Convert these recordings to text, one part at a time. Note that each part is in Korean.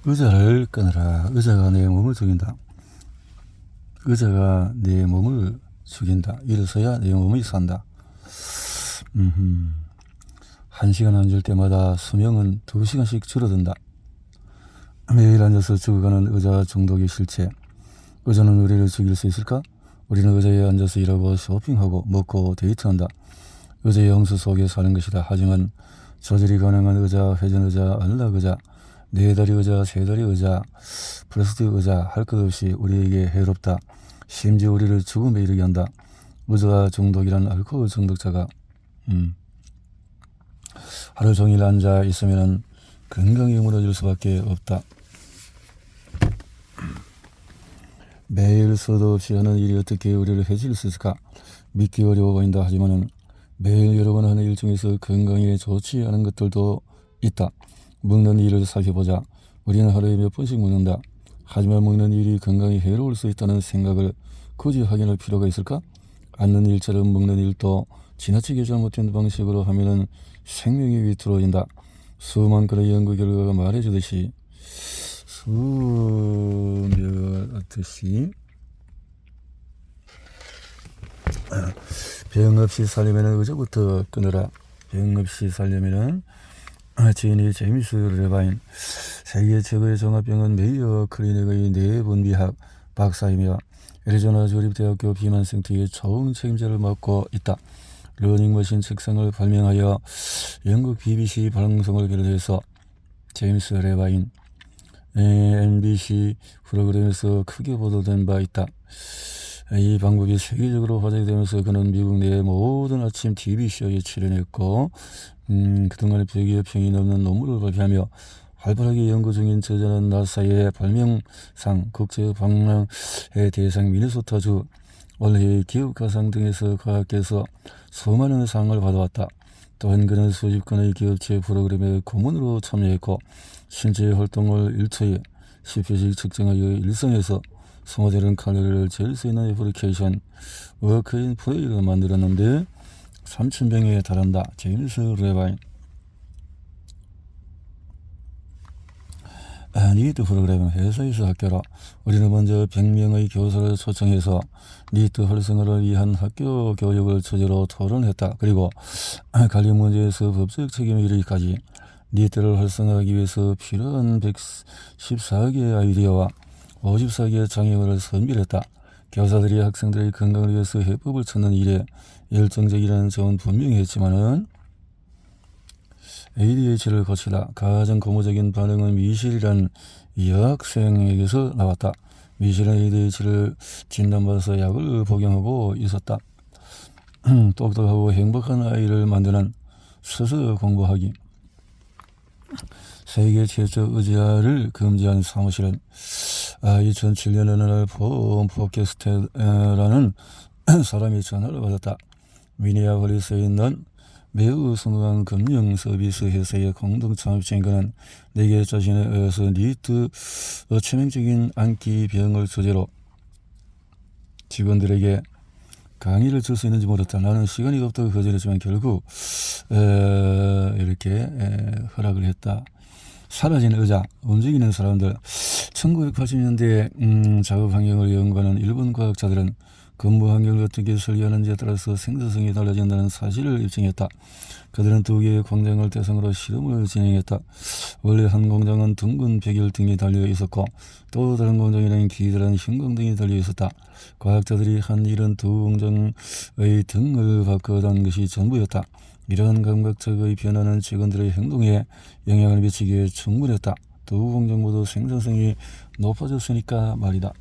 의자를 끊어라. 의자가 내 몸을 죽인다. 의자가 내 몸을 죽인다. 일어서야 내 몸이 산다. 1시간 앉을 때마다 수명은 2시간씩 줄어든다. 매일 앉아서 죽어가는 의자 중독의 실체. 의자는 우리를 죽일 수 있을까? 우리는 의자에 앉아서 일하고 쇼핑하고 먹고 데이트한다. 의자의 영수 속에 사는 것이다. 하지만 조절이 가능한 의자, 회전 의자, 안락 의자, 4다리 의자, 3다리 의자, 플라스틱 의자 할 것 없이 우리에게 해롭다. 심지어 우리를 죽음에 이르게 한다. 의자 중독이란 알코올 중독자가 하루 종일 앉아 있으면 건강이 무너질 수밖에 없다. 매일 수도 없이 하는 일이 어떻게 우리를 해칠 수 있을까? 믿기 어려워 보인다. 하지만 매일 여러 번 하는 일 중에서 건강에 좋지 않은 것들도 있다. 먹는 일을 살펴보자. 우리는 하루에 몇 번씩 먹는다. 하지만 먹는 일이 건강에 해로울 수 있다는 생각을 굳이 확인할 필요가 있을까? 앉는 일처럼 먹는 일도 지나치게 잘못된 방식으로 하면 생명이 위태로워진다. 수많은 그런 연구 결과가 말해주듯이 병 없이 살려면 의자부터 끊어라. 병 없이 살려면 지인이 제임스 레바인, 세계 최고의 종합병원 메이어 클리닉의 뇌분비학 박사이며 애리조나 조립대학교 비만센터의 총 책임자를 맡고 있다. 러닝머신 책상을 발명하여 영국 BBC 방송을 비롯해서 제임스 레바인 MBC 프로그램에서 크게 보도된 바 있다. 이 방법이 세계적으로 화제가 되면서 그는 미국 내 모든 아침 TV쇼에 출연했고 그동안 100여 평이 넘는 논문을 발표하며 활발하게 연구 중인 저자는 나사의 발명상, 국제방랑의 대상 미네소타주, 올해의 기업가상 등에서 과학계에서 수많은 상을 받아왔다. 또한 그는 수십 건의 기업체 프로그램에 고문으로 참여했고 신체 활동을 1초에 10회씩 측정하여 일상에서 소모되는 칼로리를 잴 수 있는 애플리케이션 워크인 플레이를 만들었는데 3,000병에 달한다. 제임스 레바인. 니트 프로그램은 회사에서 학교로 우리는 먼저 100명의 교사를 초청해서 니트 활성화를 위한 학교 교육을 주제로 토론했다. 그리고 관련 문제에서 법적 책임을 이르기까지 니트를 활성화하기 위해서 필요한 114개의 아이디어와 54개의 장애물을 선별했다. 교사들이 학생들의 건강을 위해서 해법을 찾는 일에 열정적이라는 점은 분명히 했지만은 ADHD를 고치다. 가장 고무적인 반응은 미실이라는 여학생에게서 나왔다. 미실은 ADHD를 진단받아서 약을 복용하고 있었다. 똑똑하고 행복한 아이를 만드는 스스로 공부하기. 세계 최초 의자를 금지한 사무실은 2007년 어느 날 본 포캐스트라는 사람이 전화를 받았다. 미니아폴리스에 있는 매우 성공한 금융 서비스 회사의 공동 창업자인 그는 내게 자신의 어여서 니트 치명적인 안기 병을 주제로 직원들에게 강의를 줄 수 있는지 물었다. 나는 시간이 없다고 거절했지만 결국 이렇게 허락을 했다. 사라진 의자, 움직이는 사람들. 1980년대 작업 환경을 연구하는 일본 과학자들은 근무 환경을 어떻게 설계하는지에 따라서 생산성이 달라진다는 사실을 입증했다. 그들은 2개의 공장을 대상으로 실험을 진행했다. 원래 한 공장은 둥근 백열등이 달려 있었고 또 다른 공장에는 기다란 형광등이 달려 있었다. 과학자들이 한 일은 2 공장의 등을 바꿔던 것이 전부였다. 이러한 감각적의 변화는 직원들의 행동에 영향을 미치기에 충분했다. 2 공장 모두 생산성이 높아졌으니까 말이다.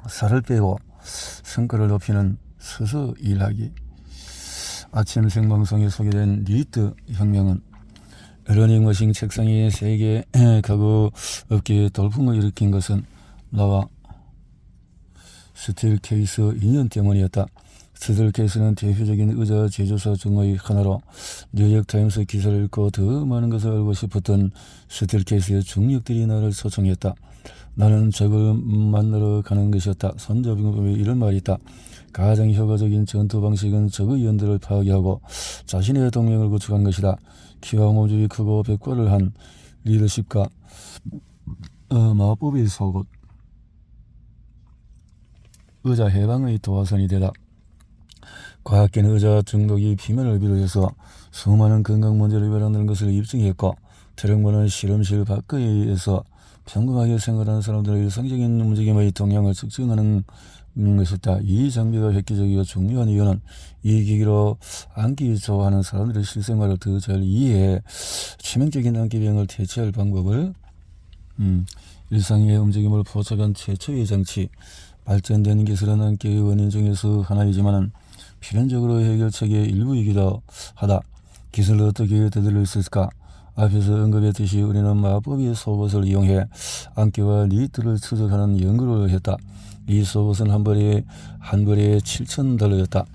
살을 빼고 성과를 높이는 서서 일하기. 아침 생방송에 소개된 니트 혁명은 러닝머신 책상이 세계 가구 업계에 돌풍을 일으킨 것은 나와 스틸케이스 인연 때문이었다. 스틸케이스는 대표적인 의자 제조사 중의 하나로 뉴욕타임스 기사를 읽고 더 많은 것을 알고 싶었던 스틸케이스의 중력들이 나를 초청했다. 나는 적을 만나러 가는 것이었다. 선조병법에 이런 말이 있다. 가장 효과적인 전투 방식은 적의 연대를 파괴하고 자신의 동맹을 구축한 것이다. 키와 몸집이 크고 백과를 한 리더십과 마법의 속옷, 의자 해방의 도화선이 되다. 과학계는 의자 중독이 비만을 비롯해서 수많은 건강 문제를 유발한다는 것을 입증했고, 트럭모는 실험실 밖에서 평범하게 생활하는 사람들의 일상적인 움직임의 동향을 측정하는 것이다. 이 장비가 획기적이고 중요한 이유는 이 기기로 앉기 좋아하는 사람들의 실생활을 더 잘 이해해 치명적인 안기병을 퇴치할 방법을 일상의 움직임을 포착한 최초의 장치. 발전된 기술은 안기의 원인 중에서 하나이지만 필연적으로 해결책의 일부이기도 하다. 기술을 어떻게 되돌릴 수 있을까? 앞에서 언급했듯이 우리는 마법의 속옷을 이용해 안기와 니트를 추적하는 연구를 했다. 이 속옷은 한 벌에 $7,000였다.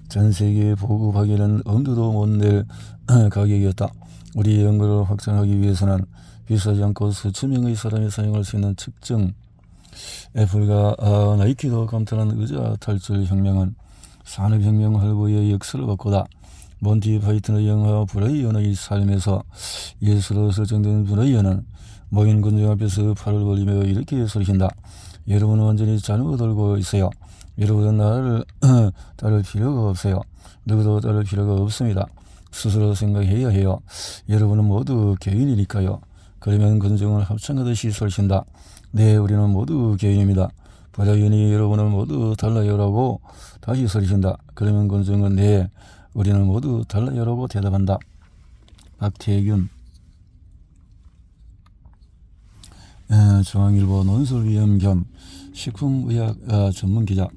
전 세계에 보급하기에는 엄두도 못 낼 가격이었다. 우리 연구를 확장하기 위해서는 비싸지 않고 수천 명의 사람이 사용할 수 있는 측정. 애플과 나이키도 감탄한 의자 탈출 혁명은 산업혁명 할부의 역사를 바꾸다. 몬티 파이튼의 영화 브라이언의 삶에서 예수로 설정된 브라이언은 모인 군중 앞에서 팔을 벌리며 이렇게 소리친다. 여러분은 완전히 잘못 알고 있어요. 여러분은 나를 따를 필요가 없어요. 누구도 따를 필요가 없습니다. 스스로 생각해야 해요. 여러분은 모두 개인이니까요. 그러면 군중을 합창하듯이 소리친다. 네, 우리는 모두 개인입니다. 브라이언이 여러분은 모두 달라요라고 다시 소리친다. 그러면 군중은 네, 우리는 모두 달라요라고 대답한다. 박태균. 중앙일보 논설위원 겸 식품의학 전문기자.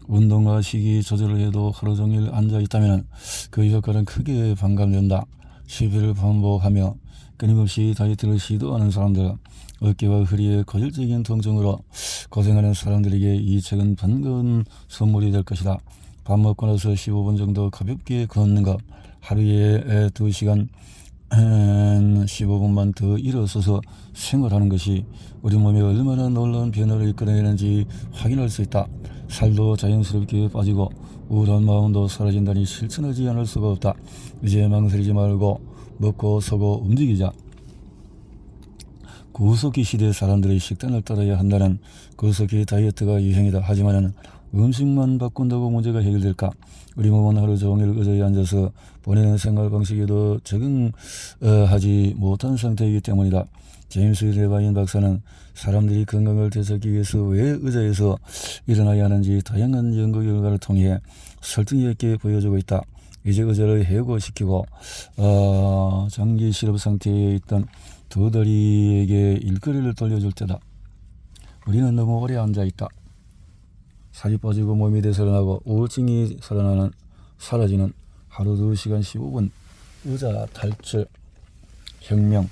운동과 식이 조절을 해도 하루 종일 앉아있다면 그 효과는 크게 반감된다. 실패를 반복하며 끊임없이 다이어트를 시도하는 사람들, 어깨와 허리의 고질적인 통증으로 고생하는 사람들에게 이 책은 반가운 선물이 될 것이다. 밥 먹고 나서 15분 정도 가볍게 걷는 것, 하루에 2시간 15분만 더 일어서서 생활하는 것이 우리 몸에 얼마나 놀라운 변화를 이끌어내는지 확인할 수 있다. 살도 자연스럽게 빠지고 우울한 마음도 사라진다니 실천하지 않을 수가 없다. 이제 망설이지 말고 먹고 서고 움직이자. 구석기 시대 사람들의 식단을 따라야 한다는 구석기 다이어트가 유행이다. 하지만 음식만 바꾼다고 문제가 해결될까? 우리 몸은 하루 종일 의자에 앉아서 보내는 생활 방식에도 적응하지 못한 상태이기 때문이다. 제임스 레바인 박사는 사람들이 건강을 되찾기 위해서 왜 의자에서 일어나야 하는지 다양한 연구 결과를 통해 설득력 있게 보여주고 있다. 이제 의자를 해고시키고 장기 실업 상태에 있던 두더리에게 일거리를 돌려줄 때다. 우리는 너무 오래 앉아있다. 살이 빠지고 몸이 되살아나고 우울증이 사라지는 하루 2시간 15분 의자 탈출 혁명.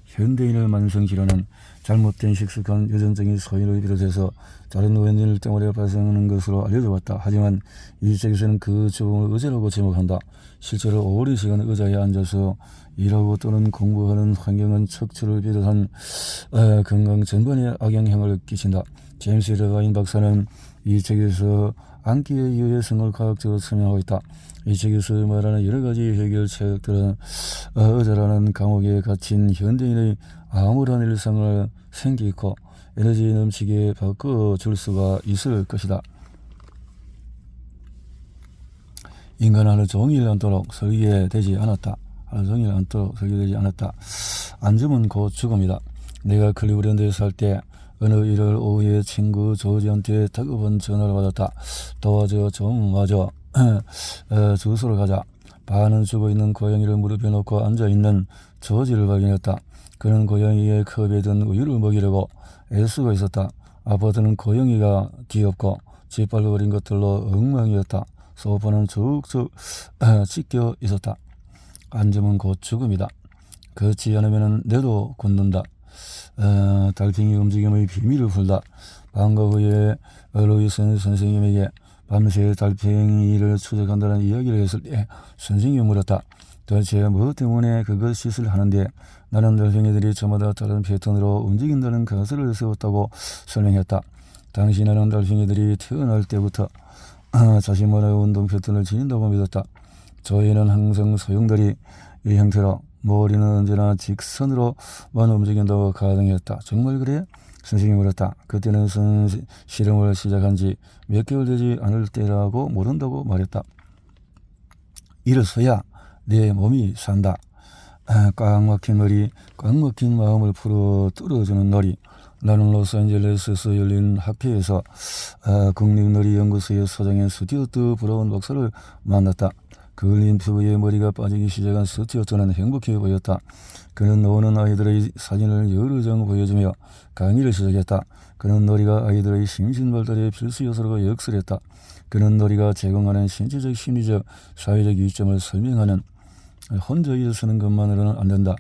현대인을 만성질환은 잘못된 식습관, 유전적인 소인을 비롯해서 다른 원인들 때문에 발생하는 것으로 알려져 왔다. 하지만 이 책에서는 그 주범을 의자라고 지목한다. 실제로 오랜 시간 의자에 앉아서 일하고 또는 공부하는 환경은 척추를 비롯한 건강 전반에 악영향을 끼친다. 제임스 레바인 박사는 이 책에서 앉기의 유해성을 과학적으로 설명하고 있다. 이 책에서 말하는 여러 가지 해결책들은 의자라는 감옥에 갇힌 현대인의 암울한 일상을 생기 있고 에너지 넘치게 바꿔줄 수가 있을 것이다. 인간은 하루 종일 앉도록 설계되지 않았다. 앉으면 곧 죽음이다. 내가 클리브랜드에 살 때 어느 일요일 오후에 친구 조지한테 다급한 전화를 받았다. 도와줘, 좀 와줘. 주소로 가자. 반은 죽어있는 고양이를 무릎에 놓고 앉아있는 조지를 발견했다. 그는 고양이의 컵에 든 우유를 먹이려고 애쓰고 있었다. 아파트는 고양이가 뒤엎고 짓밟아버린 것들로 엉망이었다. 소파는 쭉쭉 찢겨 있었다. 앉으면 곧 죽음이다. 걷지 않으면 뇌도 굳는다. 달팽이 움직임의 비밀을 풀다. 방과 후에 로이슨 선생님에게 밤새 달팽이를 추적한다는 이야기를 했을 때 선생님이 물었다. 도대체 뭐 때문에 그것 짓을 하는데? 나는 달팽이들이 저마다 다른 패턴으로 움직인다는 가설을 세웠다고 설명했다. 당시 나는 달팽이들이 태어날 때부터 자신만의 운동 패턴을 지닌다고 믿었다. 조에는 항상 소용돌이 이 형태로 머리는 언제나 직선으로만 움직인다고 가정했다. 정말 그래? 선생님이 물었다. 그때는 실험을 시작한 지 몇 개월 되지 않을 때라고 모른다고 말했다. 이래서야 내 몸이 산다. 꽉 막힌 머리, 꽉 막힌 마음을 풀어 뚫어주는 놀이. 나는 로스앤젤레스에서 열린 학회에서 국립놀이연구소의 소장인 스튜어트 브라운 박사를 만났다. 그을린 피부에 머리가 빠지기 시작한 스튜어트는 행복해 보였다. 그는 노는 아이들의 사진을 여러 장 보여주며 강의를 시작했다. 그는 놀이가 아이들의 심신발달의 필수 요소라고 역설했다. 그는 놀이가 제공하는 신체적, 심리적, 사회적 이점을 설명하는 혼자 일서는 것만으로는 안 된다.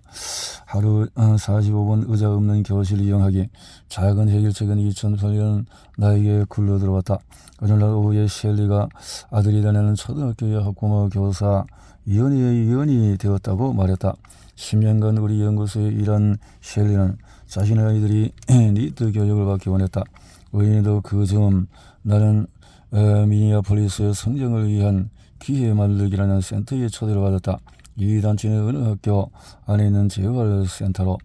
하루 45분 의자 없는 교실 이용하기. 작은 해결책은 2008년 나에게 굴러들어왔다. 어느 날 오후에 셸리가 아들이 다니는 초등학교의 학부모 교사 이연이 되었다고 말했다. 10년간 우리 연구소에 일한 셸리는 자신의 아이들이 니트 교육을 받기 원했다. 우리도 그 즈음 나는 미니애폴리스의 성장을 위한 기회 만들기라는 센터에 초대를 받았다. 이 단체는 어느 학교 안에 있는 재활센터로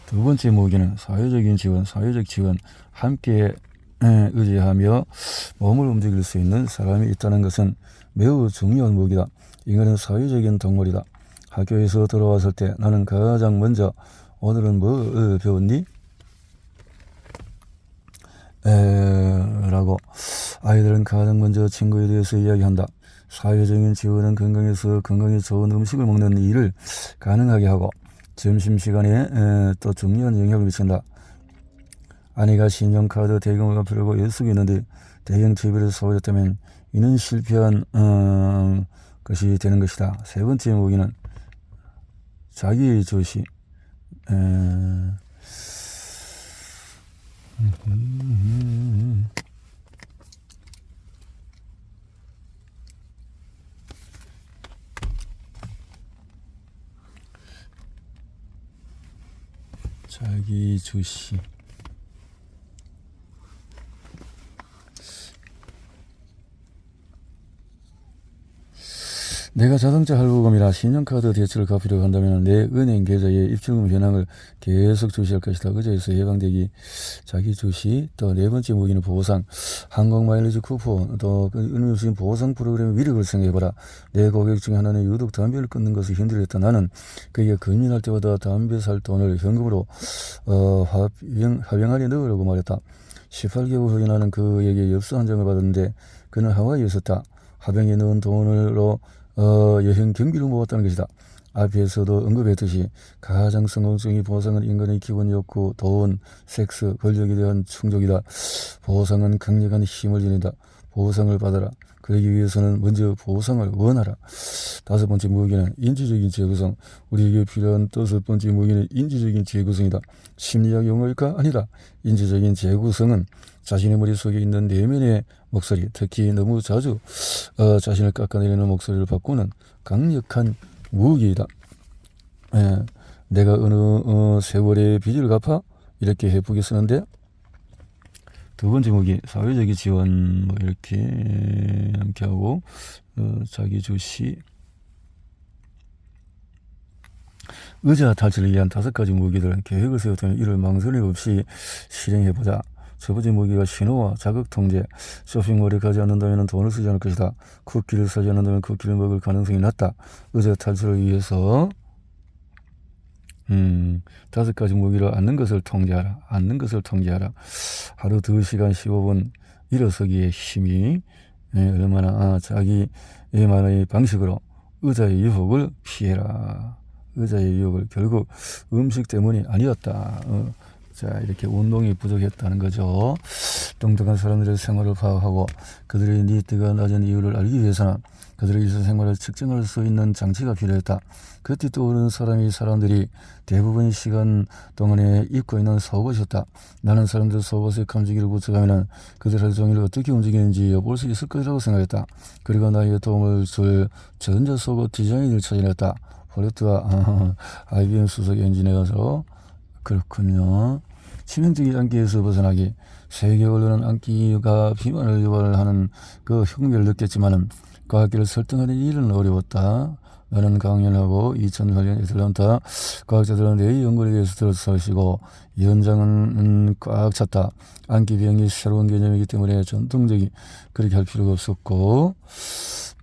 두 번째 모기는 사회적인 지원, 사회적 지원, 함께 의지하며 몸을 움직일 수 있는 사람이 있다는 것은 매우 중요한 무기다. 인간은 사회적인 동물이다. 학교에서 돌아왔을 때 나는 가장 먼저 오늘은 뭐 배웠니? 라고 아이들은 가장 먼저 친구에 대해서 이야기한다. 사회적인 지원은 건강에서 건강에 좋은 음식을 먹는 일을 가능하게 하고 점심시간에 또 중요한 영향을 미친다. 아내가 신용카드 대금을 갚으려고 애쓰고 있는데 대형 TV를 사버렸다면 이는 실패한 것이 되는 것이다. 세 번째 무기는 자기주시. 자기주시. 내가 자동차 할부금이나 신용카드 대출을 갚으려고 한다면 내 은행 계좌에 입출금 현황을 계속 주시할 것이다. 의자에서 해방되기. 자기주시. 또 네 번째 무기는 보상. 항공 마일리지 쿠폰. 또 의무적인 보상 프로그램의 위력을 생각해봐라. 내 고객 중에 하나는 유독 담배를 끊는 것을 힘들었다. 나는 그에게 금연할 때마다 담배 살 돈을 현금으로 화병하려 넣으라고 말했다. 18개월 후에 나는 그에게 엽서 한 장을 받았는데 그는 하와이에 있었다. 화병에 넣은 돈으로 여행 경비를 모았다는 것이다. 앞에서도 언급했듯이 가장 성공적인 보상은 인간의 기본 욕구, 돈, 섹스, 권력에 대한 충족이다. 보상은 강력한 힘을 지닌다. 보상을 받아라. 그러기 위해서는 먼저 보상을 원하라. 다섯 번째 무기는 인지적인 재구성. 우리에게 필요한 다섯 번째 무기는 인지적인 재구성이다. 심리학 용어일까? 아니다. 인지적인 재구성은 자신의 머릿속에 있는 내면의 목소리, 특히 너무 자주 자신을 깎아내리는 목소리를 바꾸는 강력한 무기이다. 내가 어느 세월의 빚을 갚아? 이렇게 해보게 쓰는데 두 번째 무기, 사회적인 지원, 뭐 이렇게 함께 하고 자기주시. 의자 탈출을 위한 5가지 무기들, 계획을 세웠더니 이를 망설임 없이 실행해보자. 첫 번째 무기가 신호와 자극 통제. 쇼핑몰에 가지 않는다면 돈을 쓰지 않을 것이다. 쿠키를 사지 않는다면 쿠키를 먹을 가능성이 낮다. 의자 탈출을 위해서 5가지 무기로 앉는 것을 통제하라. 앉는 것을 통제하라. 하루 2시간 15분 일어서기의 힘이 얼마나 자기만의 방식으로 의자의 유혹을 피해라. 의자의 유혹을 결국 음식 때문이 아니었다. 자, 이렇게 운동이 부족했다는 거죠. 똑똑한 사람들의 생활을 파악하고 그들의 니트가 낮은 이유를 알기 위해서는 그들의 일상생활을 측정할 수 있는 장치가 필요했다. 그때 떠오르는 사람들이 대부분의 시간 동안에 입고 있는 속옷이었다. 나는 사람들 속옷에 감지기를 붙여가면 그들 하루 종일 어떻게 움직이는지 볼 수 있을 것이라고 생각했다. 그리고 나에게 도움을 줄 전자 속옷 디자인을 찾아냈다. 폴레트와 IBM 수석 엔지니어서 그렇군요. 치명적인 안기에서 벗어나기. 세계 언론은 안기가 비만을 유발하는 그 흉기를 느꼈지만은 과학계를 설득하는 일은 어려웠다. 나는 강연하고 2008년 애틀랜타 과학자들은 뇌의 연구에 대해서 들어서시고 연장은 꽉 찼다. 안기병이 새로운 개념이기 때문에 전통적인 그렇게 할 필요가 없었고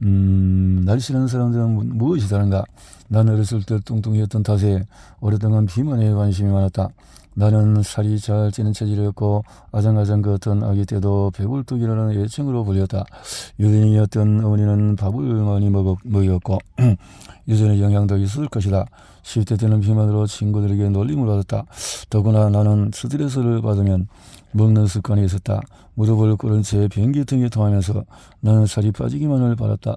날 싫어하는 사람들은 무엇이 다른가? 나는 어렸을 때 뚱뚱이었던 탓에 오랫동안 비만에 관심이 많았다. 나는 살이 잘 찌는 체질이었고 아장아장 걷던 아기 때도 배불뚝이라는 애칭으로 불렸다. 유대인이었던 어머니는 밥을 많이 먹였고 유전의 영향도 있을 것이다. 10대 때는 비만으로 친구들에게 놀림을 받았다. 더구나 나는 스트레스를 받으면 먹는 습관이 있었다. 무릎을 꿇은 채 변기통에 통하면서 나는 살이 빠지기만을 바랐다.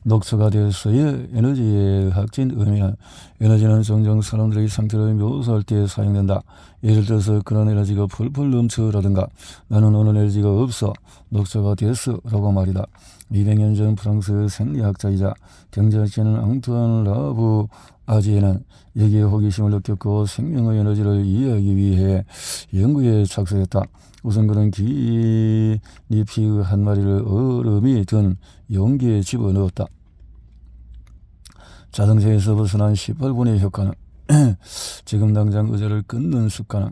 녹초가 되어서의 에너지의 학진 의미는 에너지는 종종 사람들의 상태를 묘사할 때 사용된다. 예를 들어서 그런 에너지가 펄펄 넘쳐라든가 나는 오늘 에너지가 없어 녹초가 됐어 라고 말이다. 200년 전 프랑스 생리학자이자 경제학자인 앙투안 라브 아지에는 여기에 호기심을 느꼈고 생명의 에너지를 이해하기 위해 연구에 착수했다. 우선 그는 기니피그 한 마리를 얼음이 든 용기에 집어넣었다. 자동차에서 벗어난 18분의 효과는 지금 당장 의자를 끊는 습관은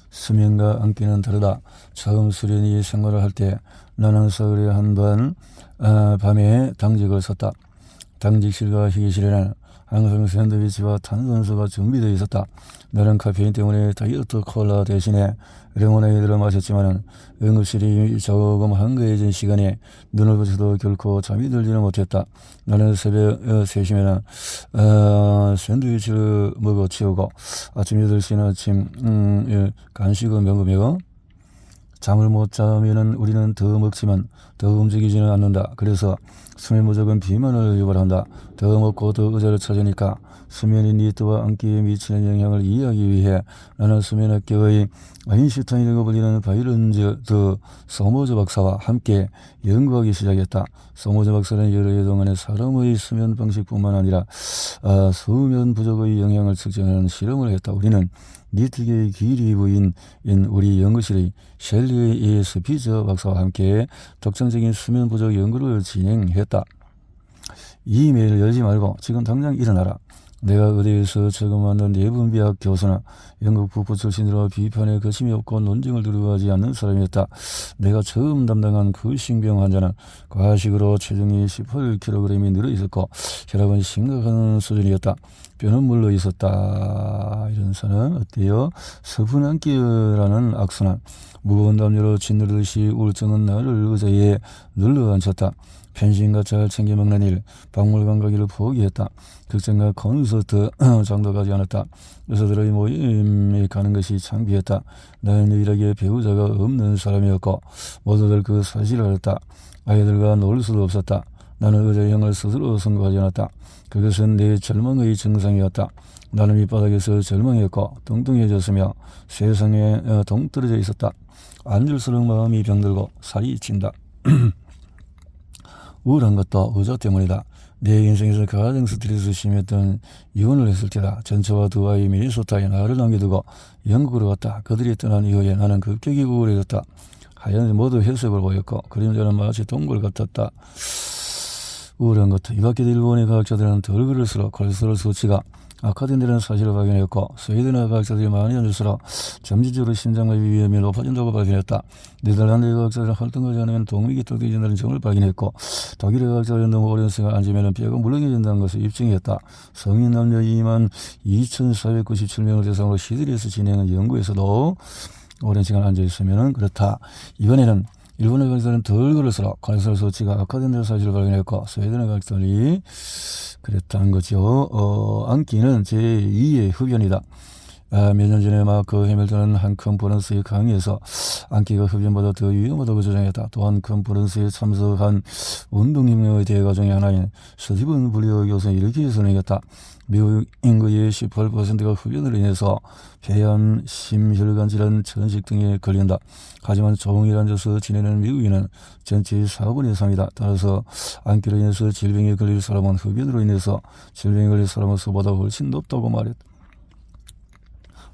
수면과 안기는 다르다. 처음 수련이 생활을 할 때 나는 서울에 한번 밤에 당직을 섰다. 당직실과 휴게실에는 항상 샌드위치와 탄산수가 준비되어 있었다. 나는 카페인 때문에 다이어트 콜라 대신에 레모네이드를 마셨지만 응급실이 조금 한가해진 시간에 눈을 붙여도 결코 잠이 들지는 못했다. 나는 새벽 3시면 샌드위치를 먹어 치우고 아침 8시는 아침 간식을 먹으며 잠을 못 자면 우리는 더 먹지만 더 움직이지는 않는다. 그래서 수면 부족은 비만을 유발한다. 더 먹고 더 의자를 찾으니까 수면의 니트와 안기에 미치는 영향을 이해하기 위해 나는 수면학계의 아인슈타인이라고 불리는 바이런즈 더 소모즈 박사와 함께 연구하기 시작했다. 소모즈 박사는 여러 해 동안에 사람의 수면 방식뿐만 아니라 수면 부족의 영향을 측정하는 실험을 했다. 우리는 니트계의 귀리 부인인 우리 연구실의 셸리 E.S. 피저 박사와 함께 독창적인 수면 부족 연구를 진행했다. 이 이메일을 열지 말고 지금 당장 일어나라. 내가 의대에서 처음 만난 내분비학 교수나 영국 북부 출신으로 비판에 거침이 없고 논쟁을 두려워하지 않는 사람이었다. 내가 처음 담당한 그 신병 환자는 과식으로 체중이 18kg이 늘어 있었고 혈압은 심각한 수준이었다. 뼈는 물러 있었다. 이런 사람 어때요? 서분안기라는 악순환. 무거운 담요로 짓누르듯이 우울증은 나를 의자에 눌러 앉혔다. 편식과 잘 챙겨 먹는 일, 박물관 가기를 포기했다. 극장과 콘서트 장도 가지 않았다. 의사들의 모임에 가는 것이 창피했다. 나는 유일하게 배우자가 없는 사람이었고 모두들 그 사실을 알았다. 아이들과 놀 수도 없었다. 나는 의자형을 스스로 선고하지 않았다. 그것은 내 절망의 증상이었다. 나는 밑바닥에서 절망했고 뚱뚱해졌으며 세상에 동떨어져 있었다. 앉을수록 마음이 병들고 살이 찐다. 우울한 것도 의자 때문이다. 내 인생에서 가장 스트레스 심했던 이혼을 했을 때다. 전처와 두 아이 미네소타에 나를 남겨두고 영국으로 갔다. 그들이 떠난 이후에 나는 급격히 우울해졌다. 하얀 모두 혈색을 보였고 그림자는 마치 동굴 같았다. 우울한 것도 이 밖에도 일본의 과학자들은 덜 그럴수록 콜레스테롤 수치가 악화된다는 사실을 발견했고 스웨덴의 과학자들이 많이 앉을수록 점진적으로 심장마비 위험이 높아진다고 발견했다. 네덜란드의 과학자들은 활동하지 않으면 동맥이 떨어진다는 점을 발견했고 독일의 과학자들은 너무 오랜 시간 앉으면 뼈가 물렁해진다는 것을 입증했다. 성인 남녀 22,497명을 대상으로 시드리에서 진행한 연구에서도 오랜 시간 앉아있으면 그렇다. 이번에는 일본의 과학자들은 덜 걸을수록 콜레스테롤 수치가 악화된다는 사실을 발견했고 스웨덴의 과학자들이 그랬다는 거죠. 안기는 제2의 흡연이다. 몇 년 전에 마크 해밀턴은 한 컨퍼런스에 강의에서 안기가 흡연보다 더 위험하다고 주장했다. 또한 컨퍼런스에 참석한 운동인명의 대가 중에 하나인 스티븐 블리어 교수는 이렇게 설명했다. 미국 인구의 18%가 흡연으로 인해서 폐암, 심혈관 질환, 천식 등에 걸린다. 하지만 조용히 앉아서 지내는 미국인은 전체의 4분의 3이다. 따라서 안기로 인해서 질병에 걸릴 사람은 흡연으로 인해서 질병에 걸릴 사람은 수보다 훨씬 높다고 말했다.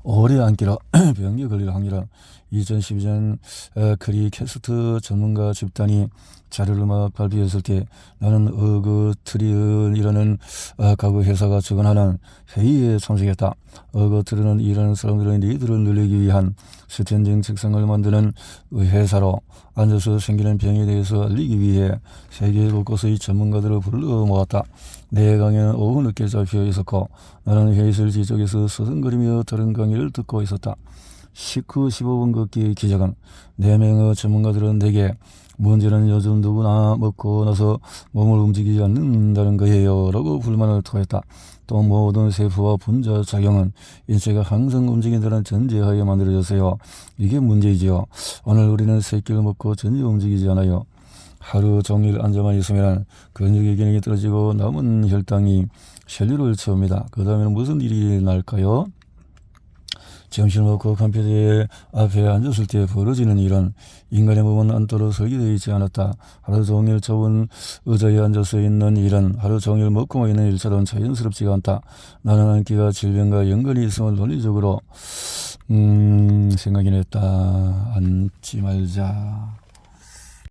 오래 앉기라 병에 걸릴 확률은 2012년 크리캐스트 전문가 집단이 자료를 막 발표했을 때 나는 어거트리언이라는 가구 회사가 주관하는 회의에 참석했다. 어거트리언이라는 사람들의 니들을 늘리기 위한 스탠딩 책상을 만드는 회사로 앉아서 생기는 병에 대해서 알리기 위해 세계 곳곳의 전문가들을 불러 모았다. 내 강의는 오후 늦게 잡혀 있었고 나는 회의실 뒤쪽에서 서성거리며 다른 강의를 듣고 있었다. 19, 15분 걷기의 기적은 4명의 전문가들은 내게 문제는 요즘 누구나 먹고 나서 몸을 움직이지 않는다는 거예요 라고 불만을 토했다. 또 모든 세포와 분자 작용은 인체가 항상 움직인다는 전제하에 만들어졌어요. 이게 문제이지요. 오늘 우리는 세 끼를 먹고 전혀 움직이지 않아요. 하루 종일 앉아만 있으면 근육의 기능이 떨어지고 남은 혈당이 혈류를 채웁니다. 그 다음에는 무슨 일이 날까요? 점심을 먹고 컴퓨터 앞에 앉았을 때 벌어지는 일은 인간의 몸은 앉도록 설계되어 있지 않았다. 하루 종일 좁은 의자에 앉아서 있는 일은 하루 종일 먹고 있는 일처럼 자연스럽지가 않다. 나는 앉기가 질병과 연관이 있음을 논리적으로 생각이 냈다. 앉지 말자.